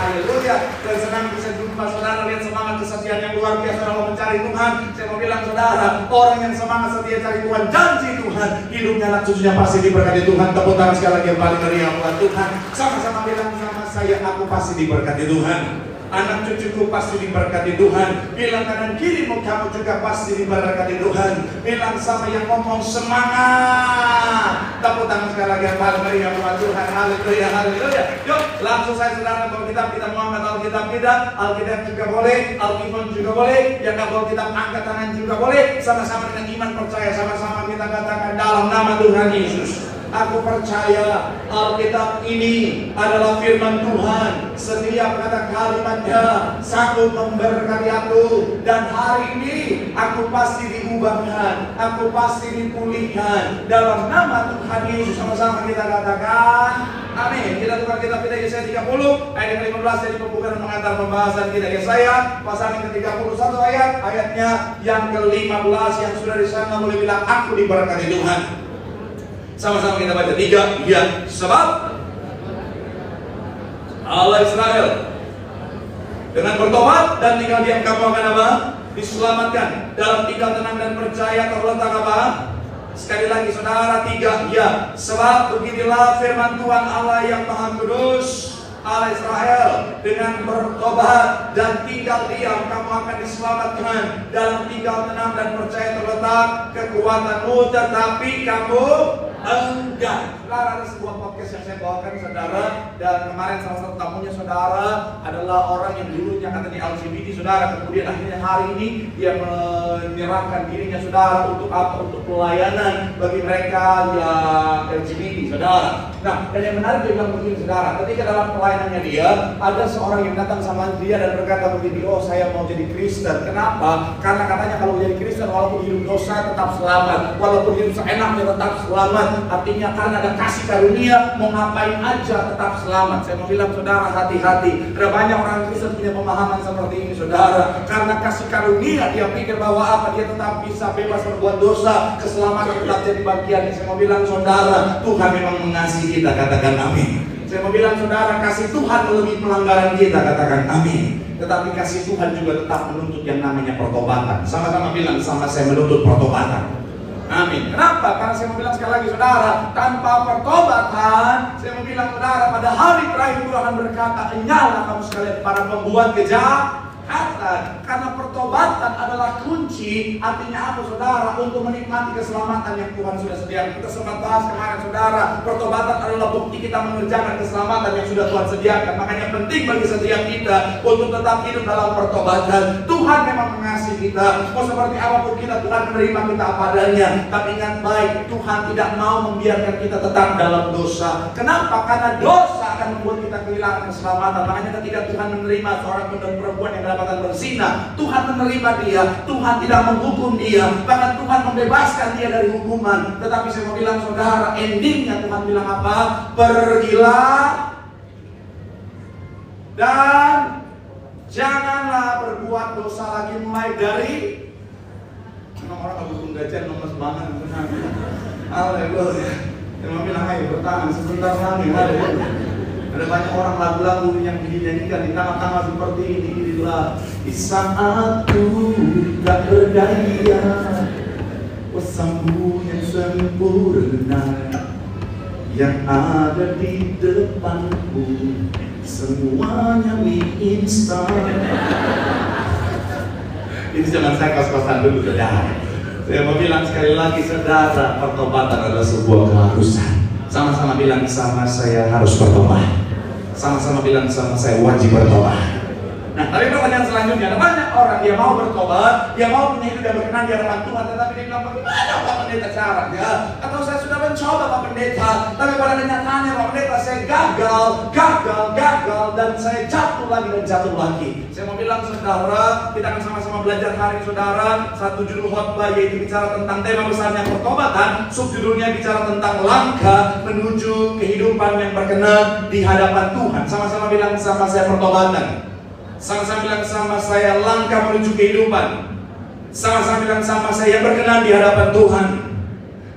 haleluya. Dan senang bisa jumpa saudara, lihat semangat kesetiaan yang luar biasa dalam mencari Tuhan. Saya mau bilang saudara, orang yang semangat setia cari Tuhan, janji Tuhan, hidupnya anak cucunya pasti diberkati Tuhan. Tepuk tangan sekali lagi yang paling meriah buat Tuhan. Sama-sama bilang sama saya, aku pasti diberkati Tuhan. Anak cucuku pasti diberkati Tuhan. Bilang kanan kirimu, kamu juga pasti diberkati Tuhan. Bilang sama yang ngomong, semangat. Tepuk tangan sekali lagi yang paling meriah buat Tuhan. Haleluya, haleluya. Yuk, langsung saya saudara bawa kitab, kita mau angkat Alkitab kita. Alkitab juga boleh, Alkitab juga boleh. Yang nggak bawa kitab, angkat tangan juga boleh. Sama-sama dengan iman percaya, sama-sama kita katakan dalam nama Tuhan Yesus. Aku percaya Alkitab ini adalah firman Tuhan. Setiap kata kalimatnya sanggup memberkati aku. Dan hari ini aku pasti diubahkan, aku pasti dipulihkan dalam nama Tuhan Yesus. Sama-sama kita katakan amin. Kita tukar kitab kita Yesaya 30 ayat 15 jadi pembukaan mengantar pembahasan kita. Yesaya pasal yang ke-31 ayatnya yang ke-15 yang sudah di sana boleh bilang aku diberkati Tuhan. Sama-sama kita baca 3, ya, sebab Allah Israel dengan bertobat dan tinggal diam kamu akan apa? Diselamatkan. Dalam tinggal tenang dan percaya terletak apa? Sekali lagi saudara 3, ya, sebab beginilah firman Tuhan Allah yang Maha Kudus, Allah Israel, dengan bertobat dan tinggal diam kamu akan diselamatkan. Dalam tinggal tenang dan percaya terletak kekuatanmu, tetapi kamu enggan. Saudara, ada sebuah podcast yang saya bawakan saudara, dan kemarin salah satu tamunya saudara adalah orang yang dulunya katanya LGBT saudara, kemudian akhirnya hari ini dia menyerahkan dirinya saudara untuk apa? Untuk pelayanan bagi mereka yang LGBT saudara. Nah, dan yang menarik dia bilang begini saudara, ketika dalam pelayanannya dia ada seorang yang datang sama dia dan berkata begini, oh saya mau jadi Kristen. Kenapa? Karena katanya kalau jadi Kristen walaupun hidup dosa tetap selamat, walaupun hidup seenaknya tetap selamat. Artinya karena ada kasih karunia, mau ngapain aja tetap selamat. Saya mau bilang saudara, hati-hati. Ada banyak orang Kristen punya pemahaman seperti ini saudara. Karena kasih karunia dia pikir bahwa apa, dia tetap bisa bebas berbuat dosa, keselamatan tetap jadi bagiannya. Saya mau bilang saudara, Tuhan memang mengasihi kita, katakan amin. Saya mau bilang saudara, kasih Tuhan melebihi pelanggaran kita, katakan amin. Tetapi kasih Tuhan juga tetap menuntut yang namanya pertobatan. Sama-sama bilang sama saya, menuntut pertobatan. Amin. Kenapa? Karena saya mau bilang sekali lagi saudara, tanpa pertobatan, saya mau bilang saudara, pada hari terakhir Tuhan akan berkata, enyalah kamu sekalian para pembuat kejahatan. Karena pertobatan adalah kunci. Artinya apa saudara? Untuk menikmati keselamatan yang Tuhan sudah sediakan. Kita sempat bahas kemarin saudara, pertobatan adalah bukti kita mengerjakan keselamatan yang sudah Tuhan sediakan. Makanya penting bagi setiap kita untuk tetap hidup dalam pertobatan. Tuhan memang mengasihi kita, mau seperti apapun kita, Tuhan menerima kita apa adanya. Tapi ingat baik, Tuhan tidak mau membiarkan kita tetap dalam dosa. Kenapa? Karena dosa akan membuat kita kehilangan keselamatan. Makanya ketika Tuhan menerima seorang perempuan yang kedapatan berzina, Tuhan menerima dia, Tuhan tidak menghukum dia, bahkan Tuhan membebaskan dia dari hukuman. Tetapi saya mau bilang saudara, endingnya Tuhan bilang apa? Pergilah dan janganlah berbuat dosa lagi mulai dari. Memang orang gak butuh gajian lemes banget. Haleluya. Saya mau bilang ayo bertahan sebentar lagi. Haleluya. Ada banyak orang lagu-lagu yang dinyanyikan di tengah-tengah seperti ini. Inilah di saat ku tak berdaya, kuasamu yang sempurna yang ada di depanku, semuanya mie instan. Ini zaman saya kos-kosan dulu saudara. Saya mau bilang sekali lagi saudara, pertobatan adalah sebuah keharusan. Sama-sama bilang sama saya, harus bertobat. Sama-sama bilang sama saya, wajib bertobat. Nah, tapi pertanyaan selanjutnya, ada banyak orang dia mau bertobat, dia mau punya hidup yang berkenan di hadapan Tuhan, tetapi dia bilang, bagaimana Pak Pendeta caranya? Atau saya sudah mencoba Pak Pendeta, tapi pada kenyataannya Pak Pendeta saya gagal, dan saya jatuh lagi dan jatuh lagi. Saya mau bilang saudara, kita akan sama-sama belajar hari ini saudara, satu judul khotbah yaitu bicara tentang tema besarnya pertobatan, subjudulnya bicara tentang langkah menuju kehidupan yang berkenan di hadapan Tuhan. Sama-sama bilang sama saya, pertobatan. Sama-sama bilang sama saya, langkah menuju kehidupan. Sama-sama bilang sama saya, yang berkenan di hadapan Tuhan.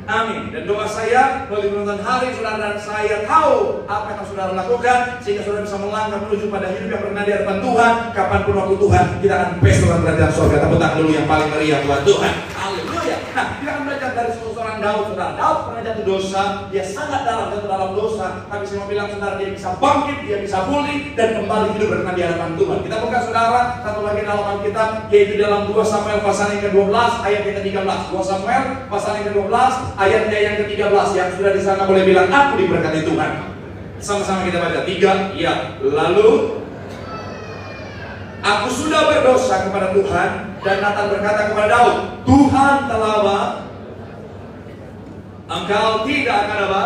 Amin. Dan doa saya melalui penonton hari, saudara dan saya tahu apa yang saudara lakukan, sehingga saudara bisa melangkah menuju pada hidup yang berkenan di hadapan Tuhan. Kapanpun waktu Tuhan, kita akan pesta dalam kerajaan surga. Tepuk tangan dulu yang paling meriah buat Tuhan. Haleluya. Nah, kita akan belajar dari seorang Daud, saudara. Daud pernah jatuh dosa, dia sangat jatuh dalam dosa. Tapi saya mau bilang, saudara, dia bisa bangkit, dia bisa pulih dan kembali hidup berkenan di hadapan Tuhan. Kita buka, saudara, satu lagi dalam kitab, yaitu dalam 2 Samuel pasal yang ke-12 ayat yang ke-13. 2 Samuel pasal yang ke-12 ayatnya yang ke-13. Yang sudah di sana boleh bilang, aku diberkati Tuhan. Sama-sama kita baca 3. Ya, lalu aku sudah berdosa kepada Tuhan, dan Nathan berkata kepada Daud, Tuhan telah apa? Engkau tidak akan apa?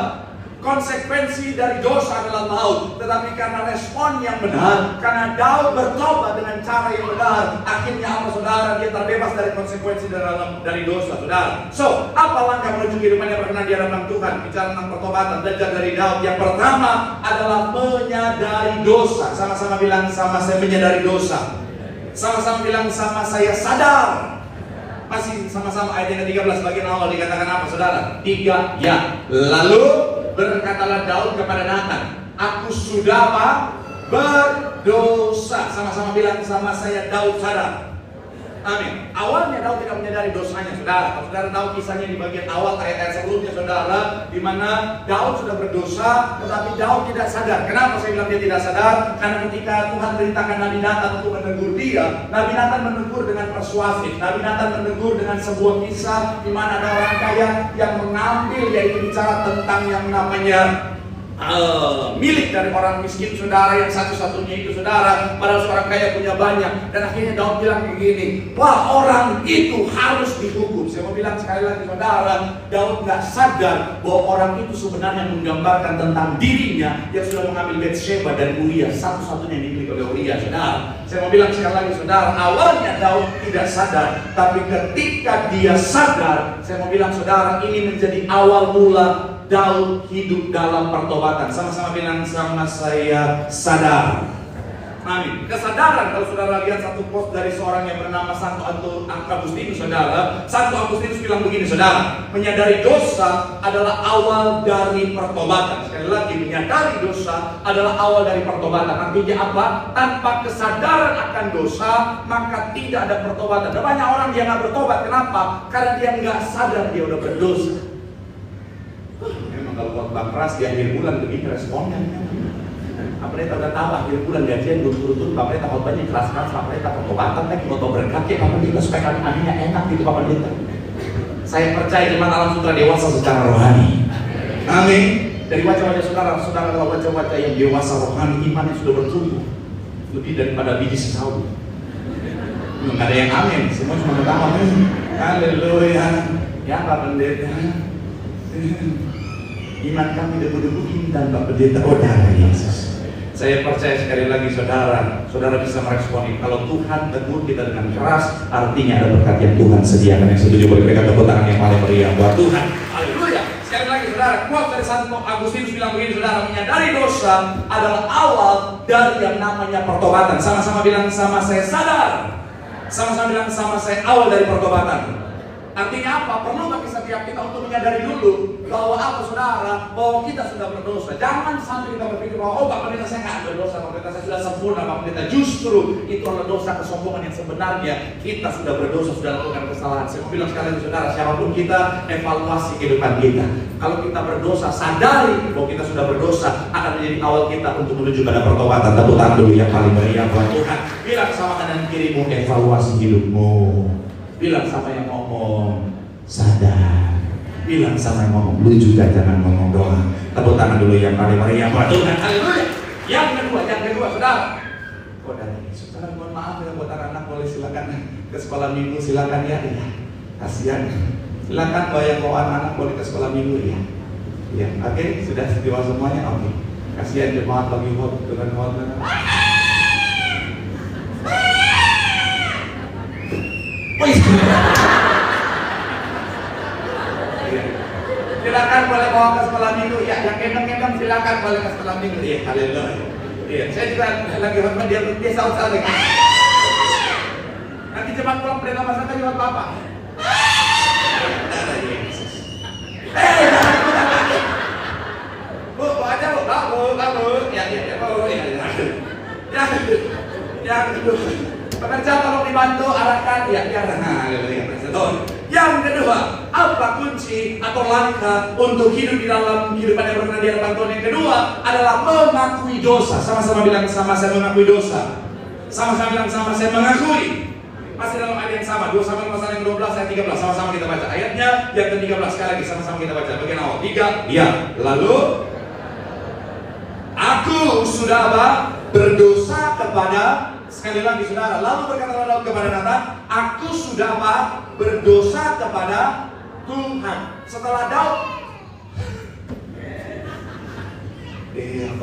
Konsekuensi dari dosa adalah maut. Tetapi karena respon yang benar, karena Daud bertobat dengan cara yang benar, akhirnya apa, saudara? Dia terbebas dari konsekuensi dari dosa, saudara. So, apa langkah menuju kehidupan yang berkenan di hadapan Tuhan? Bicara tentang pertobatan, belajar dari Daud. Yang pertama adalah menyadari dosa. Sama-sama bilang, sama saya menyadari dosa. Sama-sama bilang, sama saya sadar. Masih sama-sama ayat yang ke-13 bagian awal dikatakan apa, saudara? 3. Ya, lalu berkatalah Daud kepada Nathan, aku sudah apa? Berdosa. Sama-sama bilang, sama saya Daud sadar. Amin. Awalnya Daud tidak menyadari dosanya, saudara. Kalau saudara tahu kisahnya di bagian awal ayat-ayat sebelumnya, saudara, di mana Daud sudah berdosa, tetapi Daud tidak sadar. Kenapa saya bilang dia tidak sadar? Karena ketika Tuhan perintahkan Nabi Nathan untuk menegur dia, Nabi Nathan menegur dengan persuasif. Nabi Nathan menegur dengan sebuah kisah di mana ada orang kaya yang mengambil, yaitu bicara tentang yang namanya milik dari orang miskin, saudara, yang satu-satunya itu, saudara, padahal seorang kaya punya banyak. Dan akhirnya Daud bilang begini, wah, orang itu harus dihukum. Saya mau bilang sekali lagi, saudara, Daud gak sadar bahwa orang itu sebenarnya menggambarkan tentang dirinya yang sudah mengambil Bathsheba dan Uria, satu-satunya yang dimiliki oleh Uria, saudara. Saya mau bilang sekali lagi, saudara, awalnya Daud tidak sadar, tapi ketika dia sadar, saya mau bilang, saudara, ini menjadi awal mula Daud hidup dalam pertobatan. Sama-sama bilang, sama saya sadar. Amin. Kesadaran, kalau saudara lihat satu post dari seorang yang bernama Santo Agustinus, saudara. Santo Agustinus bilang begini, saudara, menyadari dosa adalah awal dari pertobatan. Sekali lagi, menyadari dosa adalah awal dari pertobatan. Artinya apa? Tanpa kesadaran akan dosa, maka tidak ada pertobatan. Dan banyak orang yang nggak bertobat. Kenapa? Karena dia nggak sadar dia udah berdosa. Memang kalau khotbah keras di akhir bulan begini responnya. Pak Pendeta udah tahu akhir bulan gajian belum turun-turun, Pak Pendeta khotbahnya keras-keras, Pak Pendeta pertobatan lagi, khotbah berkat ya Pak Pendeta supaya kami aminnya enak gitu Pak Pendeta. Saya percaya jemaat Alam Sutra dewasa secara rohani. Amin. Dari wajah-wajah saudara adalah wajah-wajah yang dewasa rohani, imannya sudah bertumbuh lebih daripada biji sesawi. Belum ada yang amin, semua cuma ketawa. Haleluya. Ya Pak Pendeta. Iman kami debu-debu indah Pak Pendeta. Oh darah Yesus. Saya percaya sekali lagi, saudara bisa merespon ini. Kalau Tuhan tegur kita dengan keras, artinya ada berkat yang Tuhan sediakan. Yang setuju boleh berikan tepuk tangan yang paling meriah buat Tuhan. Haleluya. Sekali lagi, saudara, quote dari Santo Agustinus bilang begini, saudara, menyadari dosa adalah awal dari yang namanya pertobatan. Sama-sama bilang, sama saya sadar. Sama-sama bilang, sama saya awal dari pertobatan. Artinya apa? Perlu bagi setiap kita untuk menyadari dulu bahwa apa, saudara, bahwa kita sudah berdosa. Jangan sampai kita berpikir bahwa Pak Pendeta saya nggak berdosa, Pak Pendeta saya sudah sempurna, Pak Pendeta. Justru itu adalah dosa kesombongan yang sebenarnya kita sudah berdosa, sudah lakukan kesalahan. Saya mau bilang sekali lagi, saudara, siapapun kita, evaluasi kehidupan kita. Kalau kita berdosa, sadari bahwa kita sudah berdosa, akan menjadi awal kita untuk menuju pada pertobatan. Tepuk tangan dulu yang paling meriah buat Tuhan. Bilang sama kanan kirimu, evaluasi hidupmu. Bilang sama yang ngomong, sadar. Bilang sama yang ngomong, lu juga jangan ngomong doang. Tepuk tangan dulu yang paling meriah buat Tuhan. Haleluya. Yang kedua, saudara. Oh dari saudara, mohon maaf ya buat anak-anak, boleh silakan ke sekolah minggu, silakan ya. Kasihan. Silakan yang bawa anak-anak boleh ke sekolah minggu ya. Ya, oke, sudah dewasa semuanya, oke. Kasihan jemaat lagi hot dengan hot. Silakan boleh bawa ke sekolah minggu ya. Yang gendong-gendong silakan boleh ke sekolah minggu ya. Haleluya. Iya, saya juga lagi hormat dia saut-saut lagi. Nanti jemaat pulang pendeta masakan juga Bapak. Bu aja bu, kamu. Ya, yang kedua, pekerja tolong dibantu arahkan. Ya, yang kedua, apa kunci atau langkah untuk hidup di dalam kehidupan yang berkenan di hadapan Tuhan? Yang kedua adalah mengakui dosa. Sama-sama bilang sama saya mengakui dosa. Sama-sama bilang sama saya mengakui. Masih dalam ayat yang sama, 2 Samuel pasal yang 12 ayat 13. Sama-sama kita baca ayatnya yang ke-13 sekali lagi, sama-sama kita baca. Bagian awal 3, ya. Lalu aku sudah apa? Berdosa kepada, sekali lagi saudara, lalu berkata Daud kepada Nathan, aku sudah apa? Berdosa kepada Tuhan. Setelah Daud,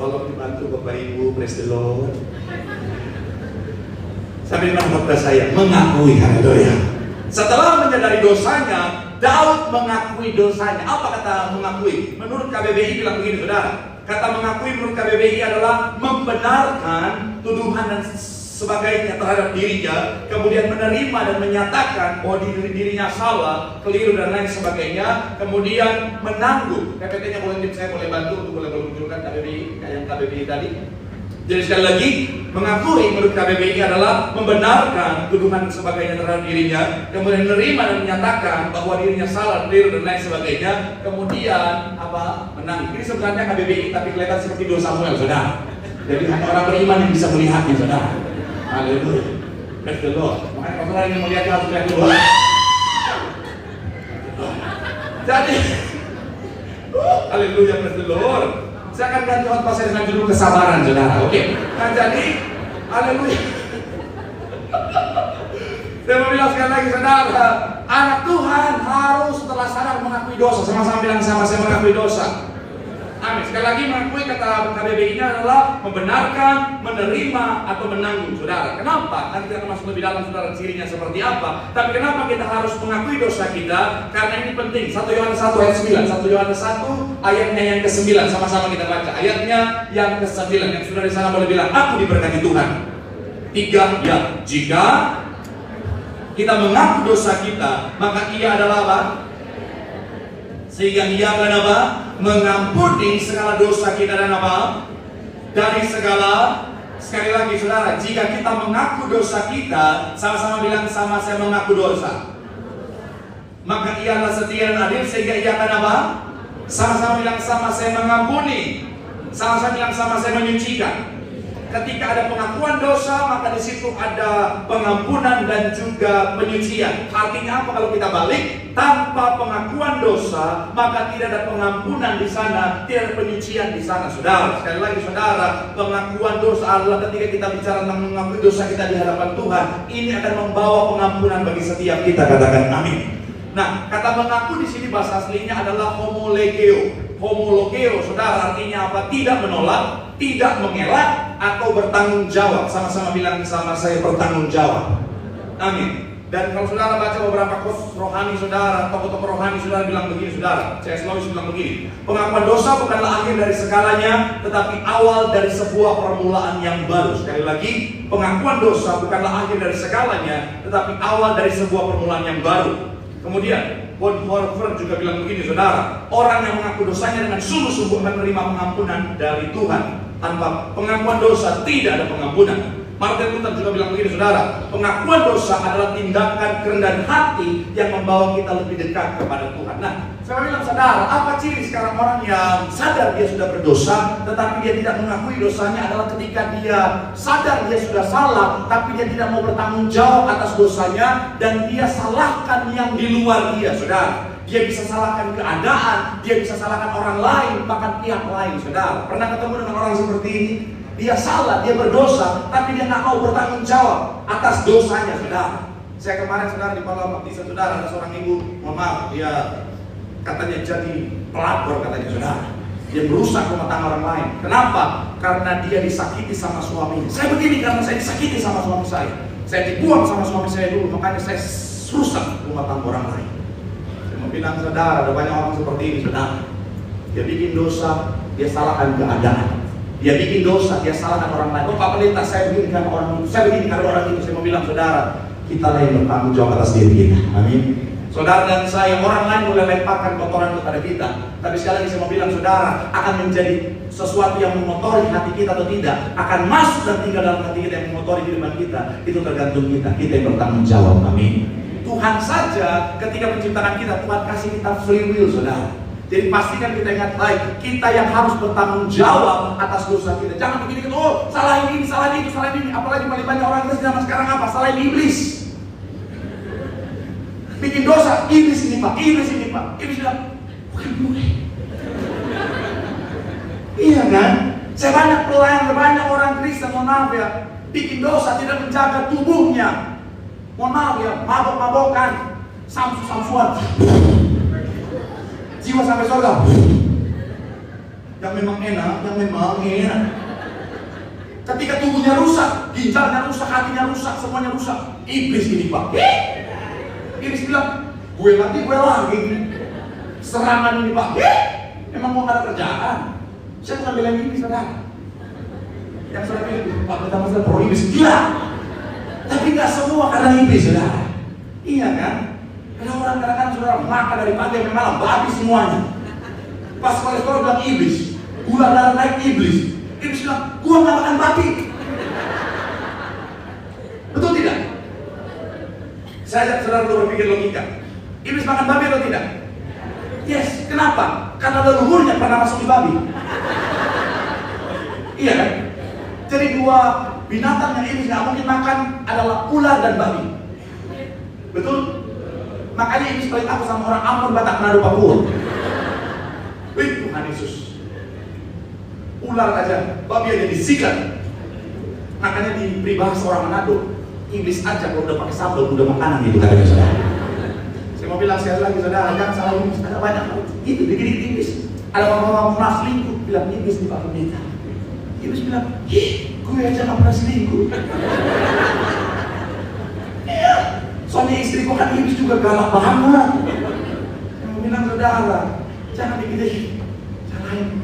tolong dibantu Bapak Ibu, praise the Lord. Sambil menurut saya mengakui, haleluya. Setelah menyadari dosanya, Daud mengakui dosanya. Apa kata mengakui? Menurut KBBI bilang begini saudara. Kata mengakui menurut KBBI adalah membenarkan tuduhan dan sebagainya terhadap dirinya, kemudian menerima dan menyatakan bahwa dirinya salah, keliru dan lain sebagainya, kemudian menanggung. PPT-nya boleh saya boleh bantu untuk boleh menunjukkan KBBI kayak yang KBBI tadi. Jadi sekali lagi, mengakui menurut KBBI adalah membenarkan tuduhan dan sebagainya terhadap dirinya, kemudian menerima dan menyatakan bahwa dirinya salah, keliru dan lain sebagainya, kemudian apa? Menang. Ini sebenarnya KBBI tapi kelihatan seperti 2 Samuel, saudara. Jadi hanya orang beriman yang bisa melihatnya, saudara. Haleluya. Praise the Lord. Makanya kalau saudara ingin melihatnya harus lihat dulu. Jadi, haleluya, praise the Lord. Saya akan ganti khotbah saya dengan judul kesabaran, saudara. Oke. Nah jadi, haleluya. Saya mau bilang sekali lagi, saudara, anak Tuhan harus setelah sadar mengakui dosa. Sama-sama bilang sama saya mengakui dosa. Amin. Sekali lagi mengakui kata KBBI-nya adalah membenarkan, menerima atau menanggung, saudara. Kenapa? Nanti kita akan masuk lebih dalam, saudara, cirinya seperti apa. Tapi kenapa kita harus mengakui dosa kita? Karena ini penting. 1 Yohanes 1 ayat 9. 1 Yohanes 1 ayatnya yang ke-9. Sama-sama kita baca. Ayatnya yang ke-9. Yang sudah di sana boleh bilang, aku diberkati Tuhan. 3, ya. Jika kita mengaku dosa kita, maka ia adalah apa? Sehingga ia akan apa? Mengampuni segala dosa kita dan apa? Dari segala, sekali lagi saudara, jika kita mengaku dosa kita, sama-sama bilang sama saya mengaku dosa, maka ia adalah setia dan adil sehingga ia akan apa? Sama-sama bilang sama saya mengampuni, sama-sama bilang sama saya menyucikan. Ketika ada pengakuan dosa, maka di situ ada pengampunan dan juga penyucian. Artinya apa kalau kita balik? Tanpa pengakuan dosa, maka tidak ada pengampunan di sana, tidak ada penyucian di sana, saudara. Sekali lagi, saudara, pengakuan dosa adalah ketika kita bicara tentang mengakui dosa kita di hadapan Tuhan, ini akan membawa pengampunan bagi setiap kita. Katakan amin. Nah, kata mengaku di sini bahasa aslinya adalah homologeo. Homologeo, saudara, artinya apa? Tidak menolak, tidak mengelak, atau bertanggung jawab. Sama-sama bilang sama saya bertanggung jawab. Amin. Dan kalau saudara baca beberapa quotes rohani saudara, tokoh-tokoh rohani saudara bilang begini, saudara. C.S. Lewis bilang begini, pengakuan dosa bukanlah akhir dari segalanya, tetapi awal dari sebuah permulaan yang baru. Sekali lagi, pengakuan dosa bukanlah akhir dari segalanya, tetapi awal dari sebuah permulaan yang baru. Kemudian Bonhoeffer juga bilang begini, saudara, orang yang mengaku dosanya dengan sungguh-sungguh akan menerima pengampunan dari Tuhan. Tanpa pengakuan dosa tidak ada pengampunan. Martin Luther juga bilang begini, saudara, pengakuan dosa adalah tindakan kerendahan hati yang membawa kita lebih dekat kepada Tuhan. Nah, saya bilang, saudara, apa ciri sekarang orang yang sadar dia sudah berdosa, tetapi dia tidak mengakui dosanya adalah ketika dia sadar dia sudah salah, tapi dia tidak mau bertanggung jawab atas dosanya, dan dia salahkan yang di luar dia, saudara. Dia bisa salahkan keadaan, dia bisa salahkan orang lain, bahkan pihak lain, saudara. Pernah ketemu dengan orang seperti ini? Dia salah, dia berdosa, tapi dia nggak mau bertanggung jawab atas dosanya, saudara. Saya kemarin, saudara, di Palau Baptisan, saudara, ada seorang ibu, mohon maaf, dia katanya jadi pelapor, katanya, saudara. Dia merusak rumah tangga orang lain. Kenapa? Karena dia disakiti sama suaminya. Saya begini karena saya disakiti sama suami saya. Saya dibuang sama suami saya dulu, makanya saya rusak rumah tangga orang lain. Saya mau bilang, saudara, ada banyak orang seperti ini, saudara. Dia bikin dosa, dia salahkan keadaan. Dia bikin dosa, dia salahkan orang lain. Oh Pak Pendeta, saya begini karena orang itu, saya begini karena orang itu. Saya mau bilang, saudara, kita lah yang bertanggung jawab atas diri kita. Amin. Saudara dan saya, orang lain boleh lemparkan kotoran kepada kita, tapi sekali lagi saya mau bilang, saudara, akan menjadi sesuatu yang memotori hati kita atau tidak, akan masuk dan tinggal dalam hati kita yang memotori kehidupan kita, itu tergantung kita yang bertanggung jawab. Amin. Tuhan saja ketika menciptakan kita, Tuhan kasih kita free will, saudara. Jadi pastikan kita ingat baik, kita yang harus bertanggung jawab atas dosa kita. Jangan begini, oh salah ini, salah ini, salah ini. Apalagi paling banyak orang Kristen zaman sekarang apa? Salah iblis. Bikin dosa, iblis ini pak, iblis ini pak. Iblis bilang, bukan gue. Iya kan? Saya banyak pelayan, banyak orang Kristen, mohon maaf ya, bikin dosa, tidak menjaga tubuhnya. Mohon maaf ya, mabok-mabokan, samsu-samsuan, jiwa sampai surga. Yang memang enak, yang memang enak. Ketika tubuhnya rusak, ginjalnya rusak, hatinya rusak, semuanya rusak. Iblis ini pak. Iblis bilang, gue mati, gue lagi. Serangan ini pak. Emang mau gak ada kerjaan? Saya bukan bilang ini, saudara. Yang saudara bilang, pak kita masalah pro iblis. Gila. Tapi gak semua karena iblis, saudara. Iya kan? Ada orang kadang-kadang saudara makan dari pagi sampai malam, babi semuanya. Pas kolesterol bilang iblis, gula darah naik iblis. Iblis bilang, gue gak makan babi. Betul tidak? Saya ajak saudara untuk berpikir logika. Iblis makan babi atau tidak? Yes. Kenapa? Karena leluhurnya pernah masuk di babi. Iya kan? Jadi dua binatang yang iblis nggak mungkin makan adalah ular dan babi. Betul? Makanya iblis paling takut sama orang Ambon, Batak, Manado, Papua. Wih, Tuhan Yesus. Ular aja, babi aja disikat. Makanya di peribahasa orang Manado, iblis aja kalau udah pakai sambal udah makanan gitu katanya saudara. Saya mau bilang sekali lagi saudara, jangan salah iblis. Ada banyak itu dikit-dikit iblis. Ada orang-orang pernah selingkuh bilang iblis di Pak Pendeta. Iblis bilang, ih, gue aja gak pernah selingkuh. Iya, soalnya istriku kan iblis juga galak banget. Saya mau bilang saudara, jangan dikit-dikit.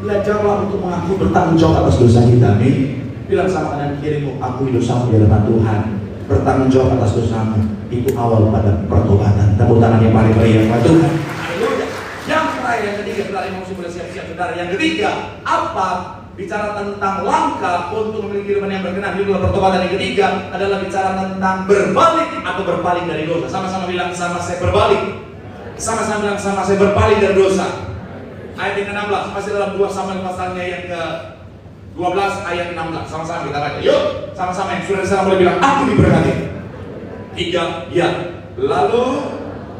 Belajarlah untuk mengaku bertanggung jawab atas dosa kita. Amin. Bilang sama kanan kirimu, akui dosamu di hadapan Tuhan. Bertanggung jawab atas dosamu. Itu awal pada pertobatan. Tepuk tangan yang paling meriah buat Tuhan. Haleluya. Yang terakhir, yang ketiga, saudara yang mesti bersiap-siap saudara. Yang ketiga, apa? Bicara tentang langkah untuk memiliki kehidupan yang berkenan. Di dalam pertobatan yang ketiga adalah bicara tentang berbalik atau berpaling dari dosa. Sama-sama bilang, sama saya berbalik. Sama-sama bilang, sama saya berpaling dari dosa. Ayat yang ke-16, masih dalam 2 Samuel pasalnya yang ke-12 ayat 16. Sama-sama kita baca. Yuk, sama-sama yang sudah disana boleh bilang, aku diberkati. 3, ya. Lalu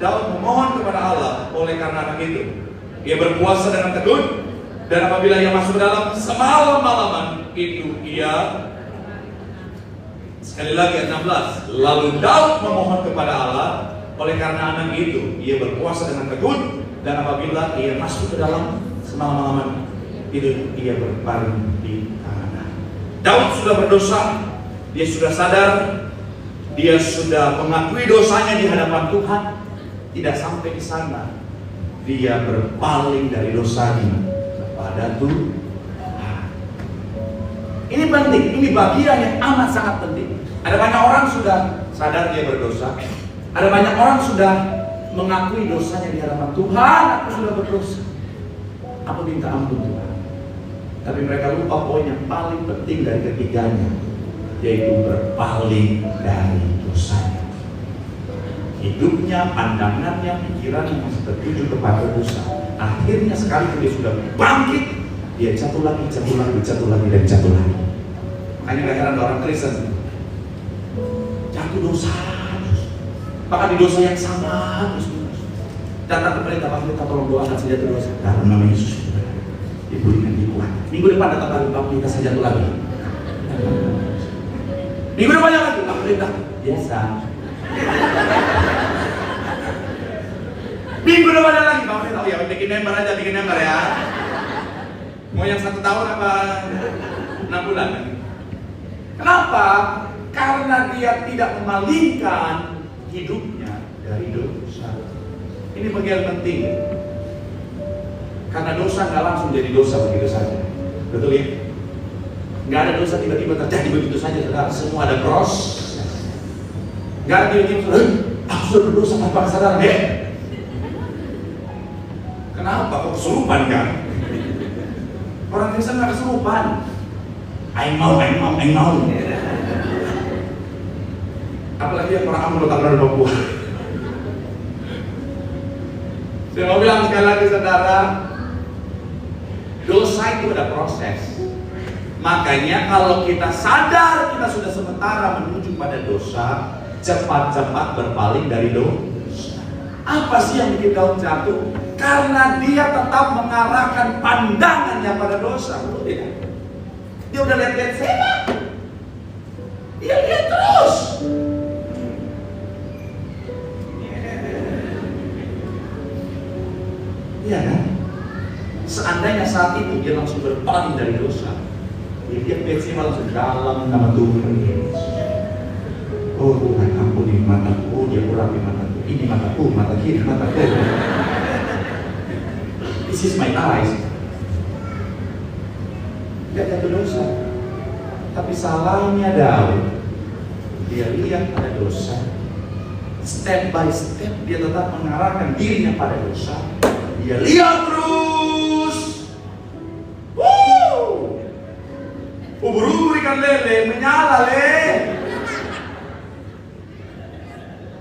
Daud memohon kepada Allah oleh karena anak itu. Dia berpuasa dengan tekun, dan apabila ia masuk dalam semalam-malaman itu ia, sekali lagi ayat 16. Lalu Daud memohon kepada Allah oleh karena anak itu. Ia berpuasa dengan tekun, dan apabila ia masuk ke dalam semalam-malaman itu ia berbaring di tangan. Daud sudah berdosa, dia sudah sadar, dia sudah mengakui dosanya di hadapan Tuhan. Tidak sampai di sana, dia berpaling dari dosanya kepada Tuhan. Ini penting, ini bagian yang amat sangat penting. Ada banyak orang sudah sadar dia berdosa, ada banyak orang sudah mengakui dosanya di hadapan Tuhan. Aku sudah berdosa, aku minta ampun Tuhan. Tapi mereka lupa poin yang paling penting dari ketiganya, yaitu berpaling dari dosanya. Hidupnya, pandangannya, pikirannya masih tertuju kepada dosa. Akhirnya sekali dia sudah bangkit, dia jatuh lagi, jatuh lagi, jatuh lagi, dan jatuh lagi. Makanya kadang-kadang orang Kristen jatuh dosa, bahkan di dosa yang sama terus. Datang ke perintah, Pak Pendeta tolong doakan saya jatuh dosa dalam nama Yesus. Diberikan dikuat. Minggu depan datang lagi, Pak Pendeta saya jatuh lagi. Minggu depannya lagi, Pak Pendeta biasa. Minggu depannya lagi, Pak Pendeta, oh ya bikin member aja, bikin member ya. Mau yang 1 tahun apa 6 bulan? Kenapa? Karena dia tidak memalingkan hidupnya dari dosa. Ini bagian penting. Karena dosa nggak langsung jadi dosa begitu saja. Betul ya? Nggak ada dosa tiba-tiba terjadi begitu saja, saudara. Semua ada proses. Nggak ada tiba-tiba, aku sudah berdosa tanpa kesadaran. Kenapa? Kok kesurupan kan? Orang Kristen nggak kesurupan. Aing mau. Apalagi yang orang Ambon tak berada di Papua. Saya mau bilang sekali lagi saudara, dosa itu ada proses. Makanya kalau kita sadar kita sudah sementara menuju pada dosa, cepat-cepat berpaling dari dosa. Apa sih yang bikin daun jatuh? Karena dia tetap mengarahkan pandangannya pada dosa. Betul tidak? Dia udah lihat Betseba, dia lihat terus. Iya kan? Seandainya saat itu dia langsung berpaling dari dosa, dia Betseba langsung dalam nama Tuhan Yesus. Oh Tuhan, ampuni mataku, dia urapi mataku, ini mataku, mata kiri, mataku. This is my eyes. Dia jatuh dosa. Tapi salahnya Daud, dia lihat ada dosa. Step by step dia tetap mengarahkan dirinya pada dosa. Dia lihat terus. Ubur-ubur ikan lele menyala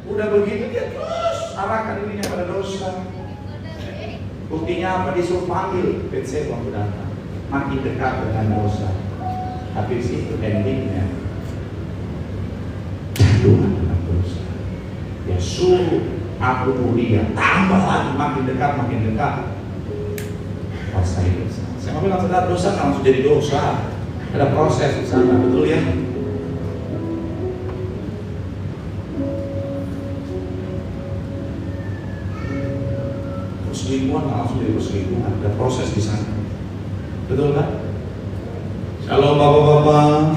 Udah begitu dia terus arahkan dirinya pada dosa. Buktinya apa? Disuruh panggil Betseba datang. Makin dekat dengan dosa. Tapi di situ endingnya jatuh dalam dosa. Ya suruh aku mulia, tambah lagi makin dekat. Kuasai dosa. Saya mau bilang saudara, dosa kan langsung jadi dosa. Ada proses di sana, betul ya? Perselingkuhan langsung jadi perselingkuhan, ada proses di sana. Betul kan? Shalom bapak-bapak.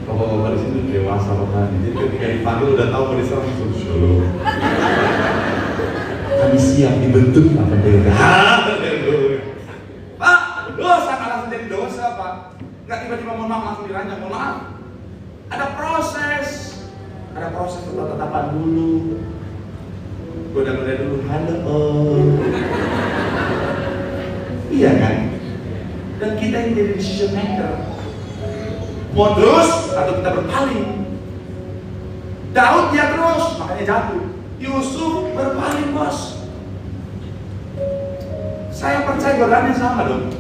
Bapak-bapak di sini dewasa bapak. Jadi ketika dipanggil udah tahu mau diserang langsung shalom. Kami siap dibentuk apa dia? Pak, dosa kan langsung jadi dosa pak. Nggak tiba-tiba mohon maaf langsung diranjang, mohon maaf. Ada proses tetap-tetapan dulu. Goda-goda dulu, halo. Iya kan? Dan kita yang jadi decision maker. Mau terus atau kita berpaling? Daud dia terus, makanya jatuh. Yusuf berpaling bos. Saya percaya godaannya sama dong.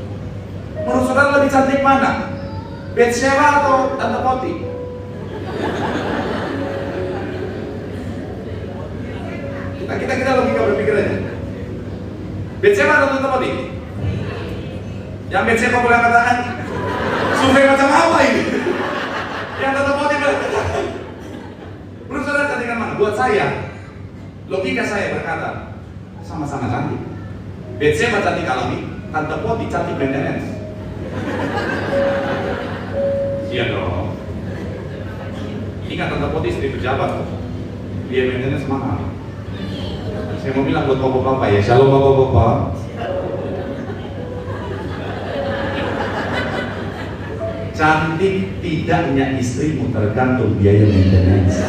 Menurut saudara lebih cantik mana? Betseba atau Tante Poti? Kita logika berpikir aja. Betseba atau Tante Poti? Yang Betseba boleh katakan survei macam apa ini? Yang Tante Poti boleh katakan. Menurut saudara cantikan mana? Buat saya, logika saya berkata sama-sama cantik. Betseba cantik alami, Tante Poti cantik maintenance. Iya dong. Ingat Tante Poti istri pejabat, dia maintenance mahal. Saya mau bilang buat bapak-bapak ya, shalom bapak-bapak. Cantik tidaknya istrimu tergantung biaya maintenance.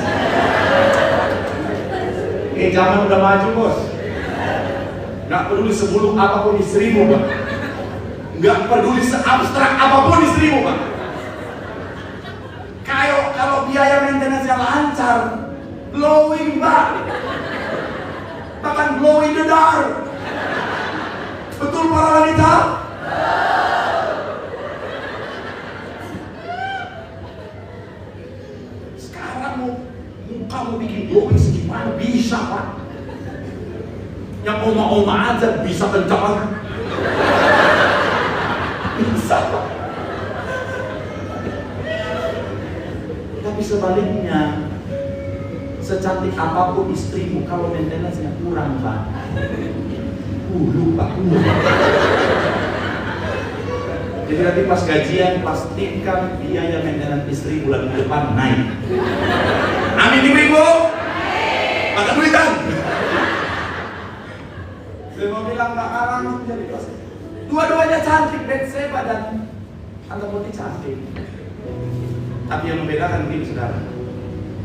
Zaman udah maju bos. Gak peduli sebuluk apapun istrimu pak. Gak peduli seabstrak apapun istrimu pak. Kalau biaya maintenance yang lancar, glowing pak. Bahkan glow in the dark. Betul para wanita? Sekarang mukamu bikin glowing segimana bisa pak? Yang oma-oma aja bisa kencang. Bisa pak. Tapi sebaliknya, secantik apapun istrimu kalau maintenance-nya kurang pak, lupa. Jadi nanti pas gajian pastikan biaya maintenance istri bulan depan naik. Amin ibu-ibu. Makan duitan. Saya mau bilang gak kalah menjadi dosa. Dua-duanya cantik, Betseba dan Tante Poti cantik. Tapi yang membedakan begini saudara,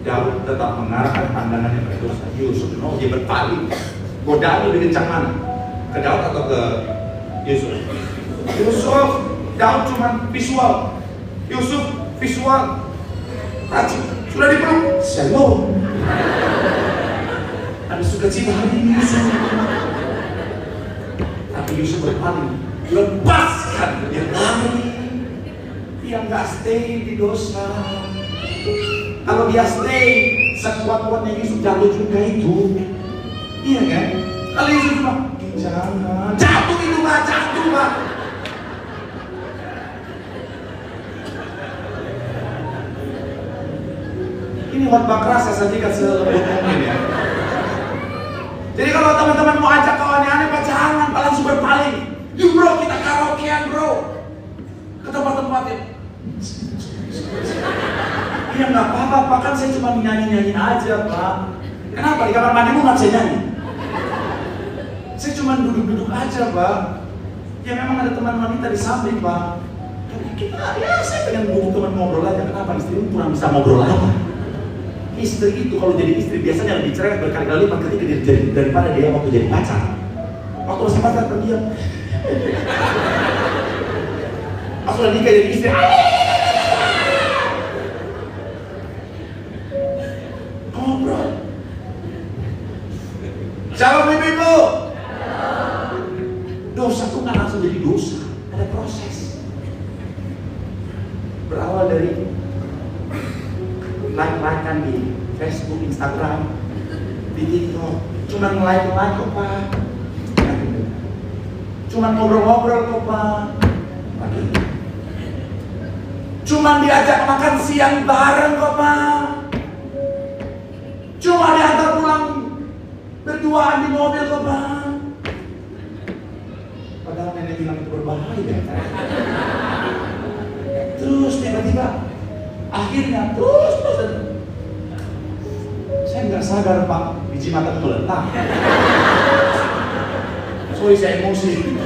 Daud tetap mengarahkan pandangannya pada dosa. Yusuf dia berpaling. Godaan lebih kencang mana? Ke Daud atau ke Yusuf? Yusuf, Daud cuma visual. Yusuf visual. Rajin, sudah dipeluk. Shalom. Ada sukacita hari ini Yusuf. Tapi Yusuf berpaling, lepaskan dia lari. Dia nggak stay di dosa. Kalau dia stay, sekuat-kuatnya Yusuf jatuh juga itu. Iya kan? Kalau Yusuf cuma jangan jatuh itu Pak, jatuh Pak. Ini khotbah keras saya sajikan selembut mungkin ya. Jadi kalau teman-teman mau ajak kawan yang aneh, Pak, jangan, Pak, langsung berpaling. Yuk bro, kita karaokean bro. Ke tempat-tempat ya. Ya nggak apa-apa, Pak, kan saya cuma nyanyi-nyanyi aja, Pak. Kenapa? Di kamar mandimu nggak bisa nyanyi? Saya cuma duduk-duduk aja, Pak. Ya memang ada teman wanita di samping, Pak. Tapi kita, ya saya pengen duduk teman ngobrol aja. Kenapa? Istrimu kurang bisa ngobrol aja. Istri itu kalau jadi istri biasanya lebih cerewet berkali-kali lipat ketika daripada dia waktu jadi pacar. Waktu masih pacar terdiam. Pas udah nikah jadi istri, ngobrol. Shalom ibu-ibu. Dosa tuh nggak langsung jadi dosa, ada proses. Berawal dari like-likean di Facebook, Instagram, di TikTok. Cuman like kok, Pak. Cuman ngobrol-ngobrol kok, Pak. Cuman diajak makan siang bareng kok, Pak. Cuma diantar pulang berduaan di mobil kok, Pak. Padahal nenek bilang itu berbahaya. Terus tiba-tiba akhirnya terus saya nggak sadar, Pak, biji mata meletak. Sorry, saya emosi.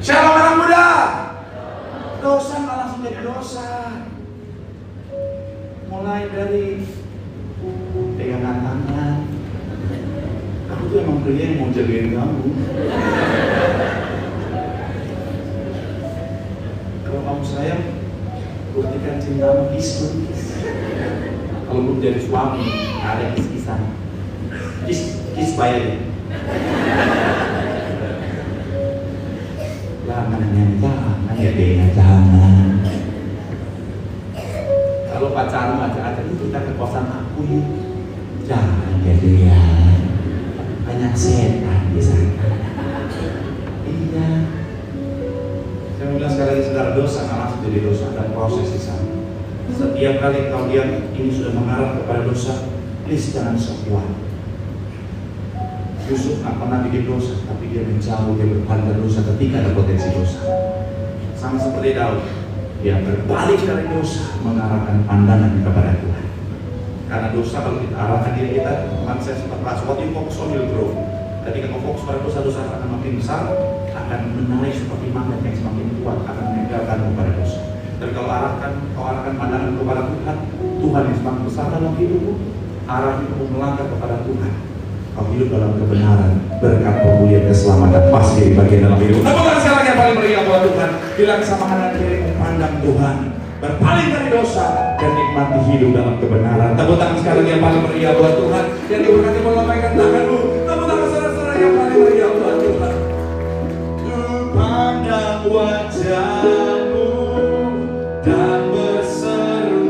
Shalom anak muda. Dosa nggak langsung jadi dosa. Mulai dari pegangan tangan. Aku tuh emang pria yang mau jagain kamu. Kalau kamu sayang, buktikan cintamu, kiss. Kalau belum jadi suami, ada kiss-kissan. Kiss bayar. Jangan ya deh, jangan. Kalau pacaran aja itu kita ke kosan aku ya. Jangan ya dia. Banyak setan di sana. Iya. Saya bilang sekali lagi, saudara, dosa nggak langsung jadi dosa, ada proses di sana. Setiap kali kau lihat ini sudah mengarah kepada dosa, please jangan sekuat. Yusuf nggak pernah bikin dosa, tapi dia menjauh, dia berpaling dari dosa ketika ada potensi dosa. Sama seperti Daud, dia berbalik dari dosa, mengarahkan pandangan kepada Tuhan. Karena dosa kalau kita arahkan diri kita, teman saya sempat bahas, what you focus on will grow. Ketika kau fokus pada dosa akan makin besar, akan menarik seperti magnet yang semakin kuat, akan meninggalkan kepada dosa. Tapi kalau kau arahkan pandangan kepada Tuhan, Tuhan yang semakin besar dalam hidupmu, arah hidupmu melangkah kepada Tuhan. Kau hidup dalam kebenaran, berkat pemulihan keselamatan pasti jadi bagian dalam hidup. Tepuk tangan sekali lagi yang paling meriah buat Tuhan. Bila kesama kanan kiri memandang Tuhan, berpaling dari dosa dan nikmati hidup dalam kebenaran. Tepuk tangan sekali lagi yang paling meriah buat Tuhan. Yang diberkati melambaikan tanganmu. Tepuk tangan saudara-saudara yang paling meriah buat Tuhan. Pandang wajahmu dan berseru.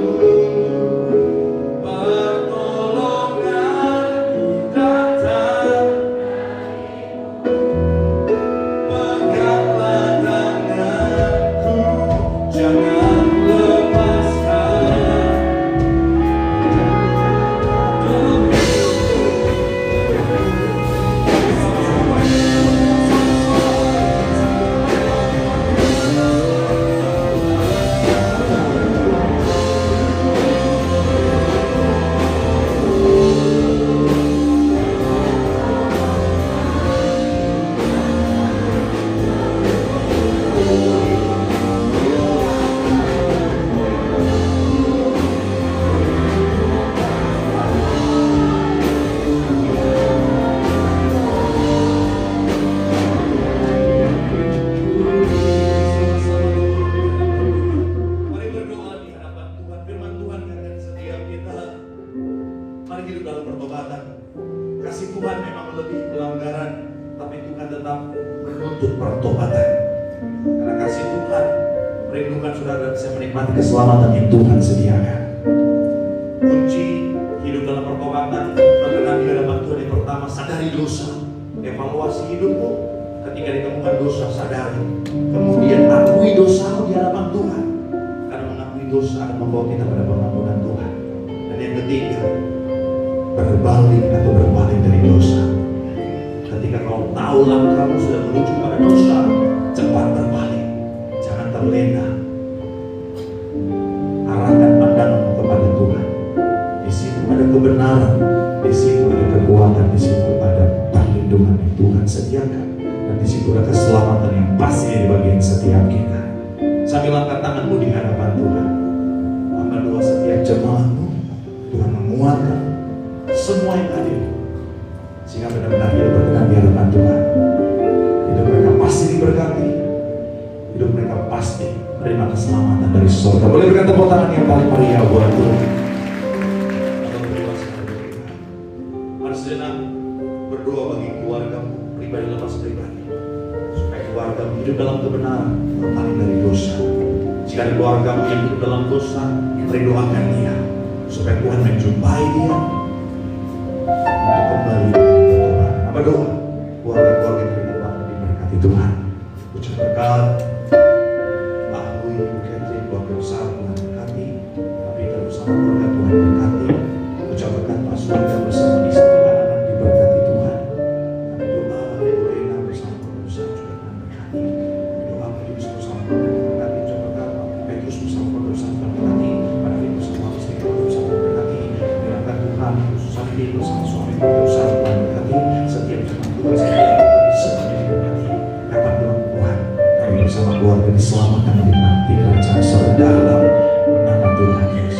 Rindukan saudara bisa menikmati keselamatan yang Tuhan sediakan. Kunci hidup dalam pertobatan, mengenal di hadapan Tuhan yang pertama, sadari dosa. Evaluasi hidupmu. Ketika ditemukan dosa, sadari. Kemudian akui dosamu di hadapan Tuhan. Karena mengakui dosa akan membawa kita pada pengampunan Tuhan. Dan yang ketiga, berbalik atau berpaling dari dosa. Ketika kau tahu langkahmu sudah menuju pada dosa, cepat berbalik. Jangan terlena. Arahkan pandanganmu kepada Tuhan. Di situ ada kebenaran, di situ ada kekuatan, di situ ada perlindungan yang Tuhan sediakan, dan di situ ada keselamatan yang pasti di bagian setiap kita. Sambil angkat tanganmu di hadapan Tuhan, angkat doa setiap jemaatmu. Tuhan menguatkan semua yang hadir, sehingga benar-benar hidup berkenan di hadapan Tuhan. Hidup mereka pasti diberkati, hidup mereka pasti menerima keselamatan dari surga. Boleh berikan tepuk tangan yang paling meriah buat Tuhan. Mari sejenak berdoa bagi keluargamu, pribadi lepas pribadi, supaya keluargamu hidup dalam kebenaran, berpaling dari dosa. Jika ada keluargamu yang hidup dalam dosa, doakan dia, supaya Tuhan menjumpai dia untuk kembali ke Tuhan. Apa doa? Keluarga-keluarga yang terlibat diberkati Tuhan. Ucap berkat. Keluarga besar Tuhan berkati, tapi kita bersama keluarga Tuhan berkati. Ucap berkat Pak Surya bersama istri anak-anak diberkati Tuhan. Kami doa Ibu Rena bersama keluarga besar juga Tuhan berkati. Kami doa Pak Yus bersama keluarga berkati. Ucap berkat Pak Petrus bersama keluarga besar Tuhan berkati. Pak David bersama istri keluarga besar Tuhan berkati. Diberkati Tuhan, Susani bersama suami keluarga besar Tuhan berkati. Setiap jemaat Tuhan sekalian semuanya diberkati. Dapat doa Tuhan, kami bersama keluarga diselamatkan di kerajaan surga dalam nama Tuhan Yesus.